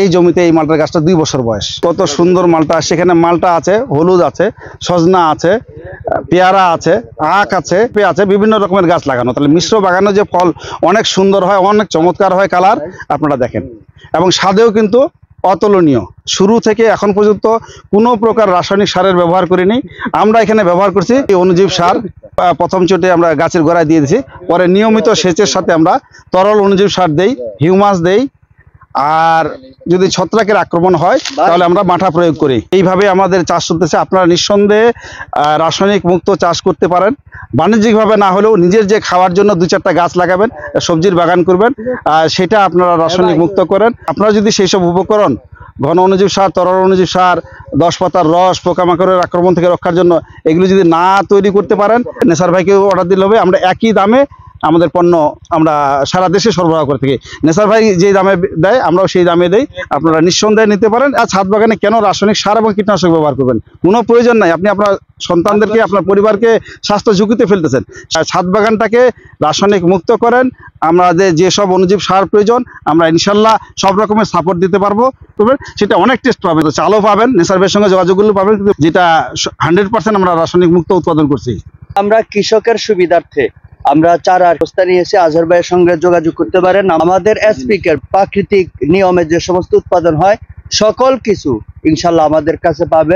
এই জমিতে এই মালটার গাছটা 2 বছর বয়স। কত সুন্দর মালটা, সেখানে মালটা আছে, হলুদ আছে, সজনা আছে, পেয়ারা আছে, আখ আছে, আছে বিভিন্ন রকমের গাছ লাগানো। তাহলে মিশ্র বাগানে যে ফল অনেক সুন্দর হয়, অনেক চমৎকার হয় কালার, আপনারা দেখেন। এবং স্বাদেও কিন্তু অতুলনীয়। শুরু থেকে এখন পর্যন্ত কোনো প্রকার রাসায়নিক সারের ব্যবহার করিনি। আমরা এখানে ব্যবহার করছি অনুজীব সার। প্রথম চোটে আমরা গাছের গোড়ায় দিয়ে দিচ্ছি, পরে নিয়মিত সেচের সাথে আমরা তরল অনুজীব সার দেই, হিউমাস দেই, আর যদি ছত্রাকের আক্রমণ হয় তাহলে আমরা মাঠা প্রয়োগ করি। এইভাবে আমাদের চাষ চলতেছে। আপনারা নিঃসন্দেহে রাসায়নিক মুক্ত চাষ করতে পারেন। বাণিজ্যিকভাবে না হলেও নিজের যে খাওয়ার জন্য 2-4টা গাছ লাগাবেন, সবজির বাগান করবেন, সেটা আপনারা রাসায়নিক মুক্ত করেন। আপনারা যদি সেই সব উপকরণ, ঘন অনুজীব সার, তরল অনুজীব সার, 10 পাতার রস, পোকামাকড়ের আক্রমণ থেকে রক্ষার জন্য এগুলো যদি না তৈরি করতে পারেন, নেসার ভাইকে অর্ডার দিলে হবে। আমরা একই দামে আমাদের পণ্য আমরা সারা দেশে সরবরাহ করে থাকি। নেসার ভাই যে দামে দেয় আমরাও সেই দামে দেই। আপনারা নিঃসন্দেহে নিতে পারেন। আর ছাদ বাগানে কেন রাসায়নিক সার এবং কীটনাশক ব্যবহার করবেন? কোনো প্রয়োজন নাই। আপনি আপনার সন্তানদেরকে, আপনার পরিবারকে স্বাস্থ্য ঝুঁকিতে ফেলতেছেন। ছাদ বাগানটাকে রাসায়নিক মুক্ত করেন। আমাদের যেসব অনুজীব সার প্রয়োজন আমরা ইনশাল্লাহ সব রকমের সাপোর্ট দিতে পারবো। সেটা অনেক টেস্ট পাবেন, চালও পাবেন, নেসার ভাইয়ের সঙ্গে যোগাযোগগুলো পাবেন, যেটা 100% আমরা রাসায়নিক মুক্ত উৎপাদন করছি। আমরা কৃষকের সুবিধার্থে আমরা চারার ব্যবস্থা নিয়েছি। আজহার ভাইয়ের সঙ্গে যোগাযোগ করতে পারেন। আমাদের এসপিকে প্রাকৃতিক নিয়মে যে সমস্ত উৎপাদন হয় সকল কিছু ইনশাল্লাহ আমাদের কাছে পাবে।